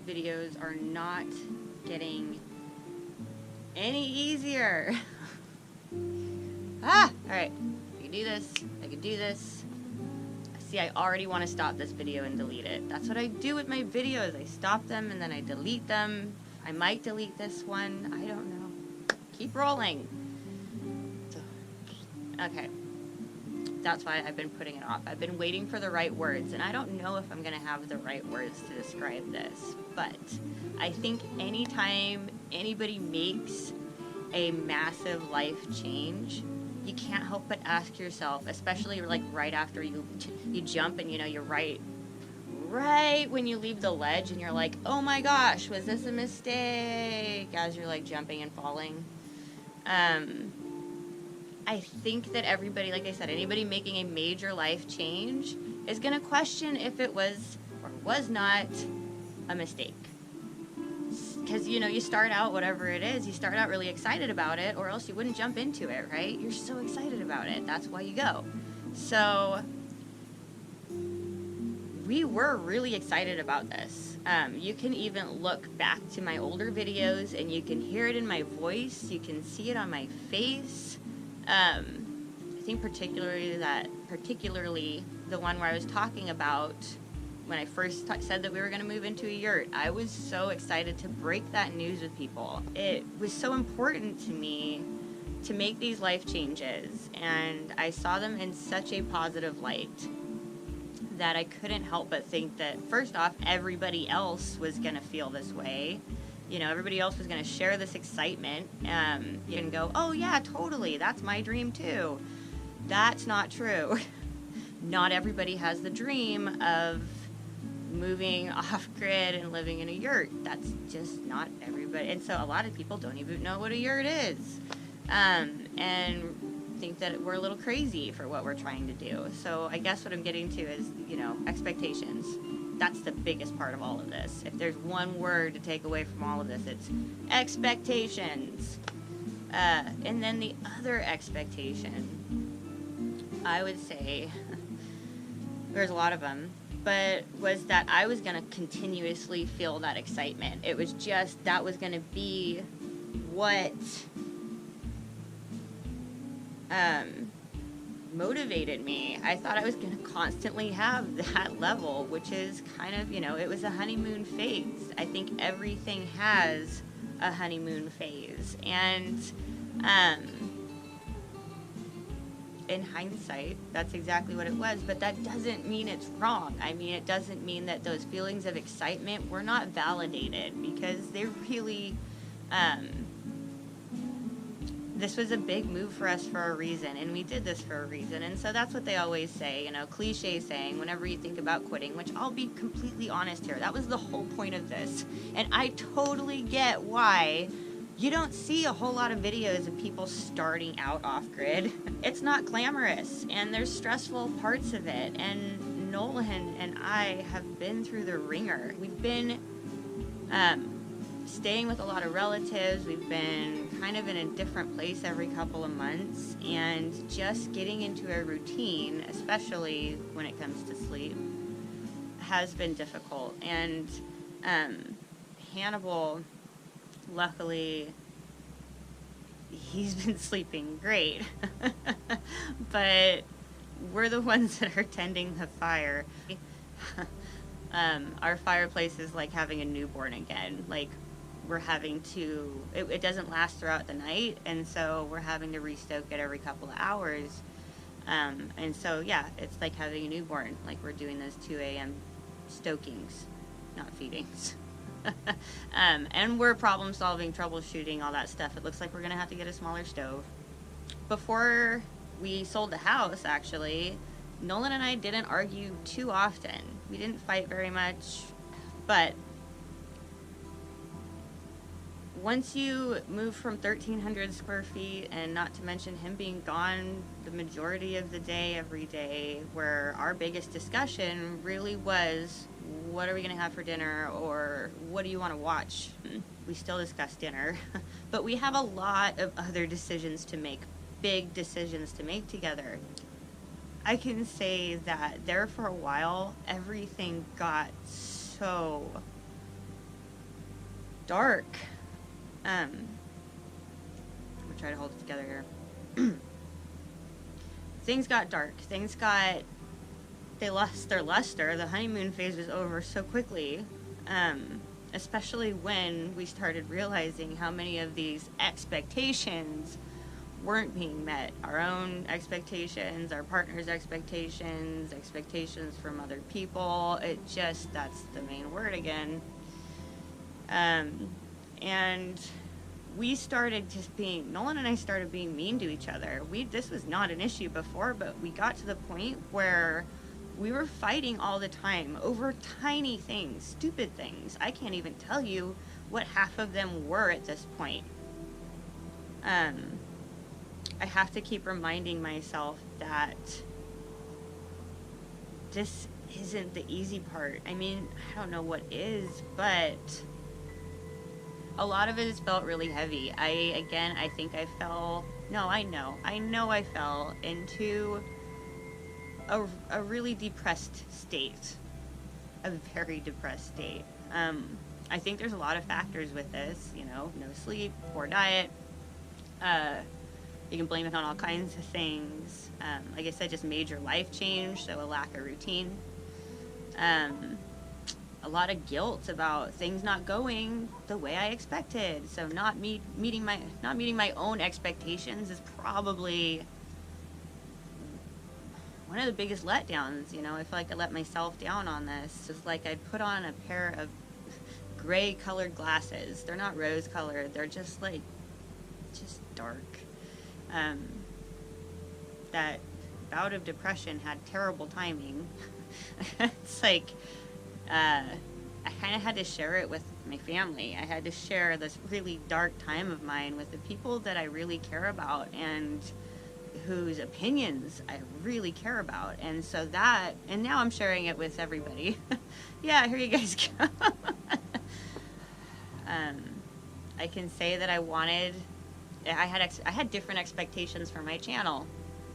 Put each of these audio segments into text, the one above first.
videos are not getting any easier. Alright. I can do this. I can do this. See, I already want to stop this video and delete it. That's what I do with my videos. I stop them and then I delete them. I might delete this one. I don't know. Keep rolling. Okay. That's why I've been putting it off. I've been waiting for the right words, and I don't know if I'm going to have the right words to describe this, but I think anytime anybody makes a massive life change, you can't help but ask yourself, especially like right after you jump and you're right when you leave the ledge and you're like, oh my gosh, was this a mistake, as you're like jumping and falling. I think that everybody, like I said, anybody making a major life change is going to question if it was or was not a mistake. Because, you start out, whatever it is, you start out really excited about it, or else you wouldn't jump into it, right? You're so excited about it. That's why you go. So we were really excited about this. You can even look back to my older videos and you can hear it in my voice. You can see it on my face. I think particularly the one where I was talking about when I first said that we were going to move into a yurt. I was so excited to break that news with people. It was so important to me to make these life changes, and I saw them in such a positive light that I couldn't help but think that, first off, everybody else was going to feel this way. Everybody else was going to share this excitement and go, oh yeah, totally, that's my dream too. That's not true. Not everybody has the dream of moving off-grid and living in a yurt. That's just not everybody. And so a lot of people don't even know what a yurt is. And think that we're a little crazy for what we're trying to do. So I guess what I'm getting to is, expectations. That's the biggest part of all of this. If there's one word to take away from all of this, it's expectations. And then the other expectation, I would say, there's a lot of them, but was that I was going to continuously feel that excitement. It was just, that was going to be what motivated me. I thought I was going to constantly have that level, which is kind of, it was a honeymoon phase. I think everything has a honeymoon phase. And in hindsight, that's exactly what it was. But that doesn't mean it's wrong. I mean, it doesn't mean that those feelings of excitement were not validated, because they really... this was a big move for us for a reason, and we did this for a reason. And so that's what they always say, cliche saying, whenever you think about quitting, which I'll be completely honest here, that was the whole point of this. And I totally get why you don't see a whole lot of videos of people starting out off-grid. It's not glamorous, and there's stressful parts of it. And Nolan and I have been through the ringer. We've been staying with a lot of relatives. We've been kind of in a different place every couple of months, and just getting into a routine, especially when it comes to sleep, has been difficult. And Hannibal, luckily, he's been sleeping great. But we're the ones that are tending the fire. Our fireplace is like having a newborn again. Like, we're having to, it doesn't last throughout the night, and so we're having to restoke it every couple of hours. And so, yeah, it's like having a newborn. Like, we're doing those 2 a.m. stokings, not feedings. And we're problem solving, troubleshooting, all that stuff. It looks like we're going to have to get a smaller stove. Before we sold the house, actually, Nolan and I didn't argue too often. We didn't fight very much, but once you move from 1,300 square feet, and not to mention him being gone the majority of the day, every day, where our biggest discussion really was, what are we going to have for dinner, or what do you want to watch? We still discuss dinner, but we have a lot of other decisions to make, big decisions to make together. I can say that there for a while, everything got so dark. We'll try to hold it together here. Things got dark. They lost their luster. The honeymoon phase was over so quickly. Especially when we started realizing how many of these expectations weren't being met. Our own expectations, our partner's expectations, expectations from other people. That's the main word again. And we started Nolan and I started being mean to each other. This was not an issue before, but we got to the point where we were fighting all the time over tiny things, stupid things. I can't even tell you what half of them were at this point. I have to keep reminding myself that this isn't the easy part. I mean, I don't know what is, but a lot of it has felt really heavy. I know I fell into a really depressed state. A very depressed state. I think there's a lot of factors with this, no sleep, poor diet. You can blame it on all kinds of things. Like I said, just major life change, so a lack of routine. A lot of guilt about things not going the way I expected. So not meeting my own expectations is probably one of the biggest letdowns. I feel like I let myself down on this. It's like I put on a pair of gray colored glasses. They're not rose colored. They're just dark. That bout of depression had terrible timing. It's like, I kind of had to share it with my family. I had to share this really dark time of mine with the people that I really care about and whose opinions I really care about. And so and now I'm sharing it with everybody. Yeah, here you guys go. I can say that I had different expectations for my channel,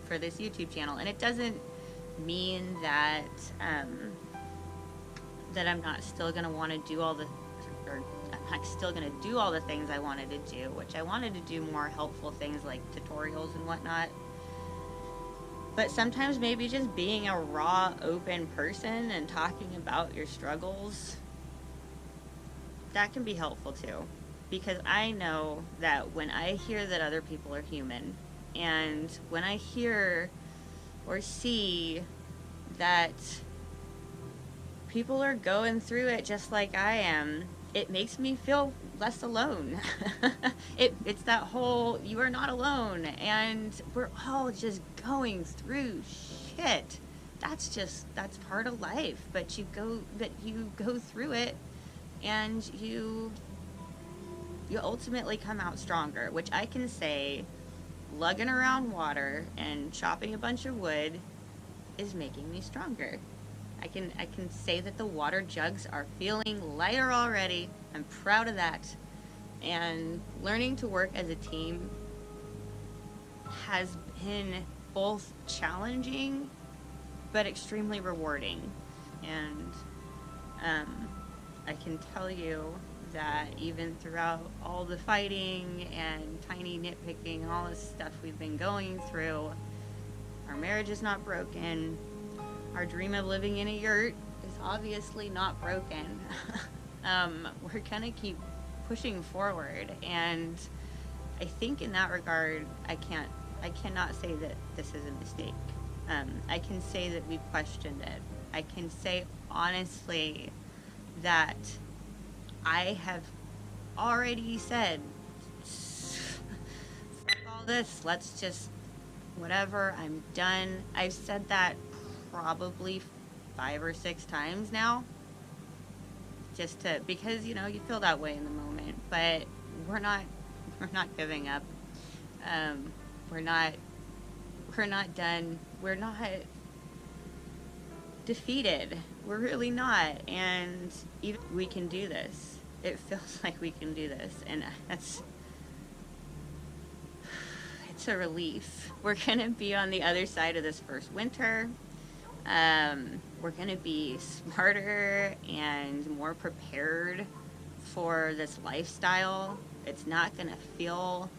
for this YouTube channel, and it doesn't mean that that I'm not still gonna want to do I'm not still gonna do all the things I wanted to do, which I wanted to do more helpful things like tutorials and whatnot. But sometimes maybe just being a raw, open person and talking about your struggles, that can be helpful too. Because I know that when I hear that other people are human, and when I hear or see that people are going through it just like I am, it makes me feel less alone. It's that whole, you are not alone, and we're all just going through shit. That's part of life, but you go through it, and you ultimately come out stronger, which I can say lugging around water and chopping a bunch of wood is making me stronger. I can say that the water jugs are feeling lighter already. I'm proud of that. And learning to work as a team has been both challenging but extremely rewarding. And I can tell you that even throughout all the fighting and tiny nitpicking and all this stuff we've been going through, our marriage is not broken. Our dream of living in a yurt is obviously not broken. We're gonna keep pushing forward, and I think in that regard, I cannot say that this is a mistake. I can say that we questioned it. I can say honestly that I have already said, fuck all this, let's just, whatever, I'm done. I've said that probably 5 or 6 times now, because you feel that way in the moment, but we're not giving up. We're not done. We're not defeated. We're really not. And even we can do this. It feels like we can do this, and it's a relief. We're gonna be on the other side of this first winter. We're gonna be smarter and more prepared for this lifestyle. It's not going to feel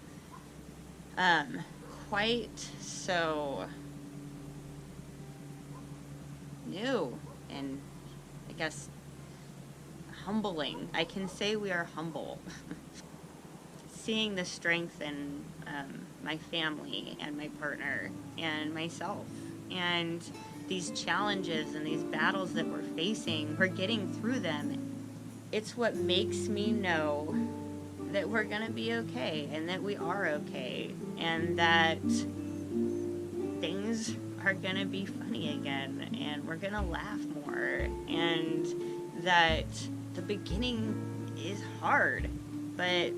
quite so new and, I guess, humbling. I can say we are humble. Seeing the strength in my family and my partner and myself, and these challenges and these battles that we're facing, we're getting through them. It's what makes me know that we're going to be okay, and that we are okay, and that things are going to be funny again, and we're going to laugh more, and that the beginning is hard, but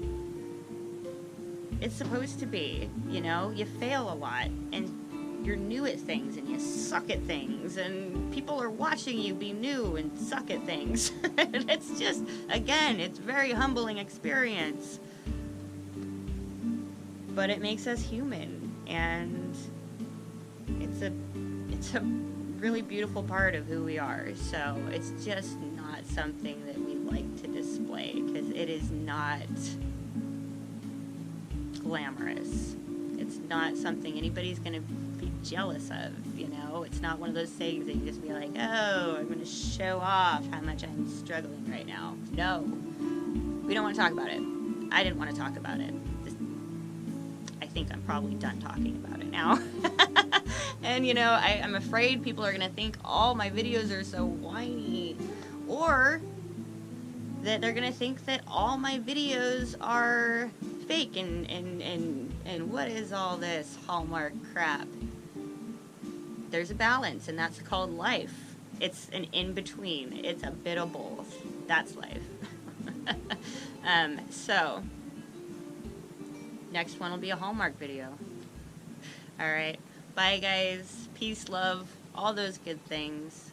it's supposed to be. You know, you fail a lot, and you're new at things, and you suck at things, and people are watching you be new and suck at things. And it's just, again, it's a very humbling experience. But it makes us human, and it's a really beautiful part of who we are. So it's just not something that we like to display, because it is not glamorous. It's not something anybody's going to be jealous of, you know? It's not one of those things that you just be like, oh, I'm going to show off how much I'm struggling right now. No. We don't want to talk about it. I didn't want to talk about it. I think I'm probably done talking about it now. And, you know, I'm afraid people are going to think all my videos are so whiny, or that they're going to think that all my videos are fake and what is all this Hallmark crap. There's a balance, and that's called life. It's an in-between. It's a bit of both. That's life. So next one will be a Hallmark video. Alright, bye guys, peace, love, all those good things.